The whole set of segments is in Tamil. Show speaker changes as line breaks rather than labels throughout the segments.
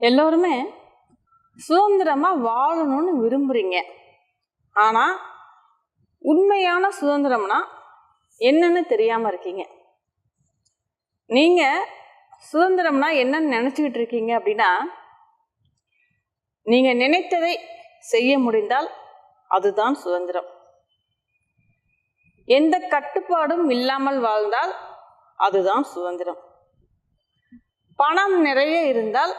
எல்லோருமே சுதந்திரமாக வாழணும்னு விரும்புகிறீங்க. ஆனால் உண்மையான சுதந்திரம்னா என்னன்னு தெரியாமல் இருக்கீங்க. நீங்கள் சுதந்திரம்னா என்னன்னு நினச்சிக்கிட்டு இருக்கீங்க அப்படின்னா, நீங்கள் நினைத்ததை செய்ய முடிந்தால் அதுதான் சுதந்திரம். எந்த கட்டுப்பாடும் இல்லாமல் வாழ்ந்தால் அதுதான் சுதந்திரம். பணம் நிறைய இருந்தால்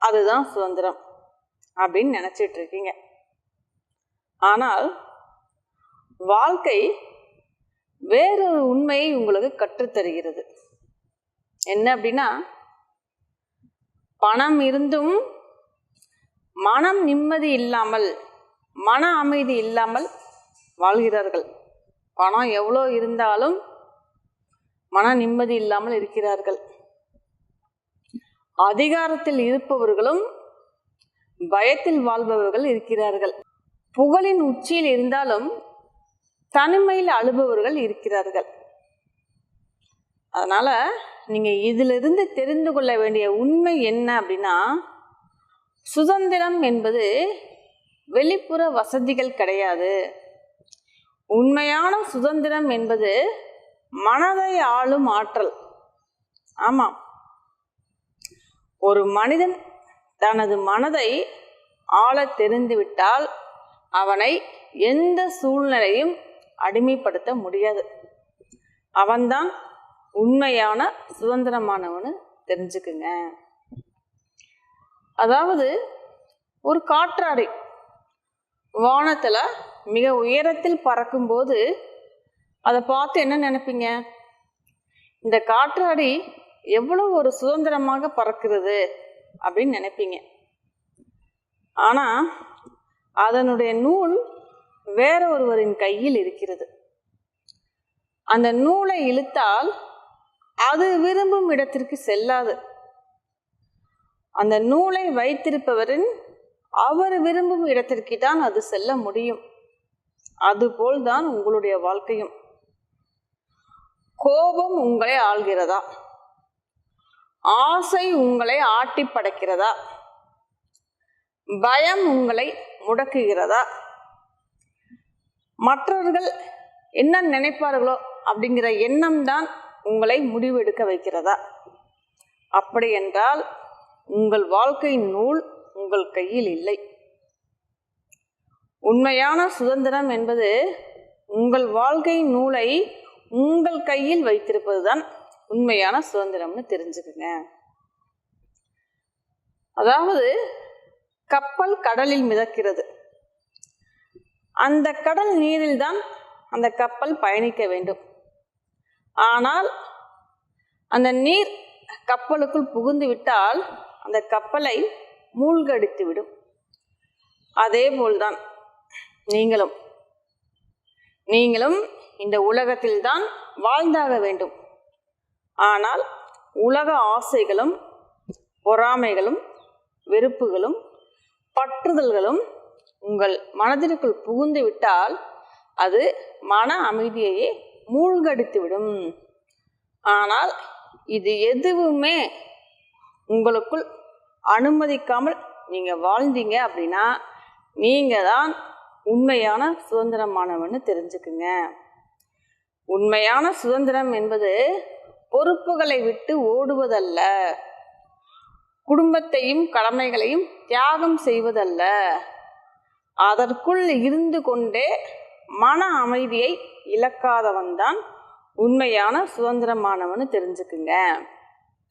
அதுதான் சுதந்திரம் அப்படின்னு நினச்சிட்டு இருக்கீங்க. ஆனால் வாழ்க்கை வேறொரு உண்மையை உங்களுக்கு கற்றுத்தருகிறது. என்ன அப்படின்னா, பணம் இருந்தும் மனம் நிம்மதி இல்லாமல், மன அமைதி இல்லாமல் வாழ்கிறார்கள். பணம் எவ்வளோ இருந்தாலும் மன நிம்மதி இல்லாமல் இருக்கிறார்கள். அதிகாரத்தில் இருப்பவர்களும் பயத்தில் வாழ்பவர்கள் இருக்கிறார்கள். புகழின் உச்சியில் இருந்தாலும் தனிமையில் அழுபவர்கள் இருக்கிறார்கள். அதனால நீங்க இதிலிருந்து தெரிந்து கொள்ள வேண்டிய உண்மை என்ன அப்படின்னா, சுதந்திரம் என்பது வெளிப்புற வசதிகள் கிடையாது. உண்மையான சுதந்திரம் என்பது மனதை ஆளும் ஆற்றல். ஆமாம், ஒரு மனிதன் தனது மனதை ஆள தெரிந்துவிட்டால் அவனை எந்த சூழ்நிலையும் அடிமைப்படுத்த முடியாது. அவன்தான் உண்மையான சுதந்திரமானவனு தெரிஞ்சுக்குங்க. அதாவது ஒரு காற்றாடி வானத்துல மிக உயரத்தில் பறக்கும்போது அதை பார்த்து என்ன நினைப்பீங்க? இந்த காற்றாடி எவ்வளவு ஒரு சுதந்திரமாக பறக்கிறது அப்படின்னு நினைப்பீங்க. ஆனா அதனுடைய நூல் வேற ஒருவரின் கையில் இருக்கிறது. அந்த நூலை இழுத்தால் அது விரும்பும் இடத்திற்கு செல்லாது. அந்த நூலை வைத்திருப்பவரின் அவர் விரும்பும் இடத்திற்கு தான் அது செல்ல முடியும். அதுபோல்தான் உங்களுடைய வாழ்க்கையும். கோபம் உங்களை ஆள்கிறதா? ஆசை உங்களை ஆட்டி படைக்கிறதா? பயம் உங்களை முடக்குகிறதா? மற்றவர்கள் என்ன நினைப்பார்களோ அப்படிங்கிற எண்ணம் தான் உங்களை முடிவெடுக்க வைக்கிறதா? அப்படி என்றால் உங்கள் வாழ்க்கையின் நூல் உங்கள் கையில் இல்லை. உண்மையான சுதந்திரம் என்பது உங்கள் வாழ்க்கையின் நூலை உங்கள் கையில் வைத்திருப்பது தான் உண்மையான சுதந்திரம்னு தெரிஞ்சுக்குங்க. அதாவது கப்பல் கடலில் மிதக்கிறது. அந்த கடல் நீரில் தான் அந்த கப்பல் பயணிக்க வேண்டும். ஆனால் அந்த நீர் கப்பலுக்குள் புகுந்து விட்டால் அந்த கப்பலை மூழ்கடித்து விடும். அதே போல்தான் நீங்களும் இந்த உலகத்தில் தான் வாழ்ந்தாக வேண்டும். ஆனால் உலக ஆசைகளும் பொறாமைகளும் வெறுப்புகளும் பற்றுதல்களும் உங்கள் மனதிற்குள் புகுந்து விட்டால் அது மன அமைதியையே மூழ்கடித்து விடும். ஆனால் இது எதுவுமே உங்களுக்குள் அனுமதிக்காமல் நீங்க வாழ்ந்தீங்க அப்படின்னா நீங்க தான் உண்மையான சுதந்திரமானவன்னு தெரிஞ்சுக்குங்க. உண்மையான சுதந்திரம் என்பது பொறுப்புகளை விட்டு ஓடுவதல்ல, குடும்பத்தையும் கடமைகளையும் தியாகம் செய்வதல்ல, அதற்குள் இருந்து கொண்டே மன அமைதியை இழக்காதவன் தான் உண்மையான சுதந்திரமானவன்னு தெரிஞ்சுக்குங்க.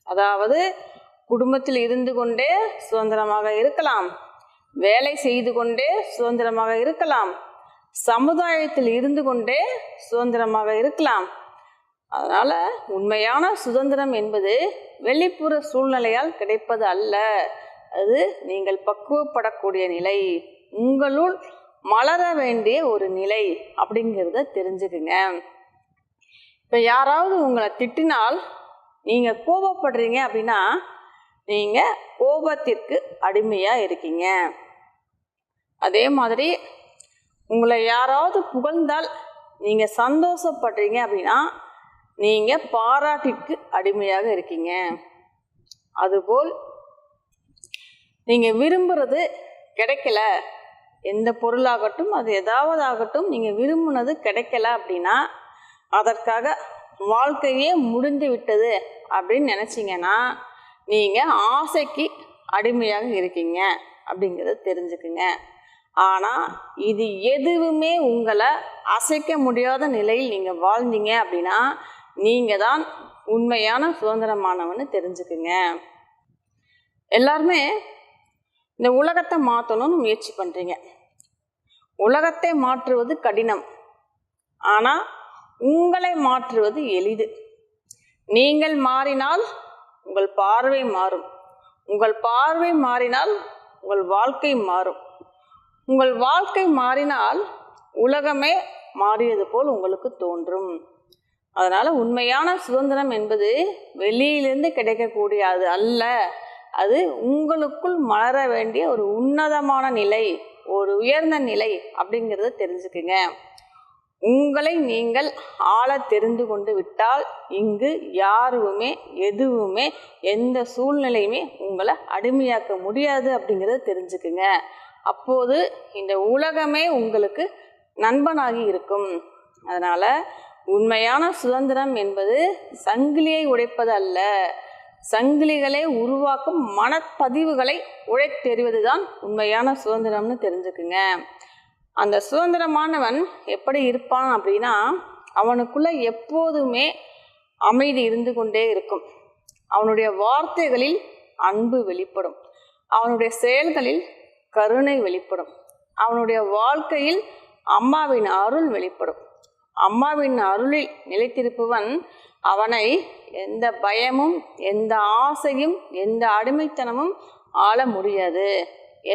அதாவது குடும்பத்தில் இருந்து கொண்டே சுதந்திரமாக இருக்கலாம், வேலை செய்து கொண்டே சுதந்திரமாக இருக்கலாம், சமுதாயத்தில் இருந்து கொண்டே சுதந்திரமாக இருக்கலாம். அதனால உண்மையான சுதந்திரம் என்பது வெளிப்புற சூழ்நிலையால் கிடைப்பது அல்ல. அது நீங்கள் பக்குவப்படக்கூடிய நிலை, உங்களுள் மலர வேண்டிய ஒரு நிலை அப்படிங்கிறத தெரிஞ்சுக்குங்க. இப்போ யாராவது உங்களை திட்டினால் நீங்கள் கோபப்படுறீங்க அப்படின்னா நீங்கள் கோபத்திற்கு அடிமையாக இருக்கீங்க. அதே மாதிரி உங்களை யாராவது புகழ்ந்தால் நீங்கள் சந்தோஷப்படுறீங்க அப்படின்னா நீங்கள் பாராட்டிற்கு அடிமையாக இருக்கீங்க. அதுபோல் நீங்கள் விரும்புகிறது கிடைக்கல, எந்த பொருளாகட்டும் அது ஏதாவது ஆகட்டும், நீங்கள் விரும்பினது கிடைக்கல அப்படின்னா அதற்காக வாழ்க்கையே முடிந்து விட்டது அப்படின்னு நினச்சிங்கன்னா நீங்கள் ஆசைக்கு அடிமையாக இருக்கீங்க அப்படிங்கிறத தெரிஞ்சுக்குங்க. ஆனால் இது எதுவுமே உங்களை அசைக்க முடியாத நிலையில் நீங்கள் வாழ்ந்தீங்க அப்படின்னா நீங்கள் தான் உண்மையான சுதந்திரமானவன்னு தெரிஞ்சுக்குங்க. எல்லாருமே இந்த உலகத்தை மாற்றணும்னு முயற்சி பண்ணுறீங்க. உலகத்தை மாற்றுவது கடினம், ஆனால் உங்களை மாற்றுவது எளிது. நீங்கள் மாறினால் உங்கள் பார்வை மாறும், உங்கள் பார்வை மாறினால் உங்கள் வாழ்க்கை மாறும், உங்கள் வாழ்க்கை மாறினால் உலகமே மாறியது போல் உங்களுக்கு தோன்றும். அதனால் உண்மையான சுதந்திரம் என்பது வெளியிலிருந்து கிடைக்கக்கூடிய அது அல்ல, அது உங்களுக்குள் மலர வேண்டிய ஒரு உன்னதமான நிலை, ஒரு உயர்ந்த நிலை அப்படிங்கிறத தெரிஞ்சுக்குங்க. உங்களை நீங்கள் ஆள தெரிந்து கொண்டு விட்டால் இங்கு யாருமே எதுவுமே எந்த சூழ்நிலையுமே உங்களை அடிமையாக்க முடியாது அப்படிங்கிறத தெரிஞ்சுக்குங்க. அப்போது இந்த உலகமே உங்களுக்கு நண்பனாகி இருக்கும். அதனால் உண்மையான சுதந்திரம் என்பது சங்கிலியை உடைப்பது அல்ல, சங்கிலிகளை உருவாக்கும் மனப்பதிவுகளை உடைத்தெறிவது தான் உண்மையான சுதந்திரம்னு தெரிஞ்சுக்குங்க. அந்த சுதந்திரமானவன் எப்படி இருப்பான் அப்படின்னா அவனுக்குள்ள எப்போதுமே அமைதி இருந்து கொண்டே இருக்கும். அவனுடைய வார்த்தைகளில் அன்பு வெளிப்படும், அவனுடைய செயல்களில் கருணை வெளிப்படும், அவனுடைய வாழ்க்கையில் அம்மாவின் அருள் வெளிப்படும். அம்மாவின் அருளில் நிலைத்திருப்பவன் அவனை எந்த பயமும் எந்த ஆசையும் எந்த அடிமைத்தனமும் ஆள முடியாது,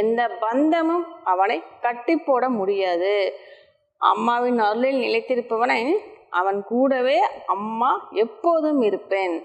எந்த பந்தமும் அவனை கட்டி போட முடியாது. அம்மாவின் அருளில் நிலைத்திருப்பவனை அவன் கூடவே அம்மா எப்போதும் இருப்பேன்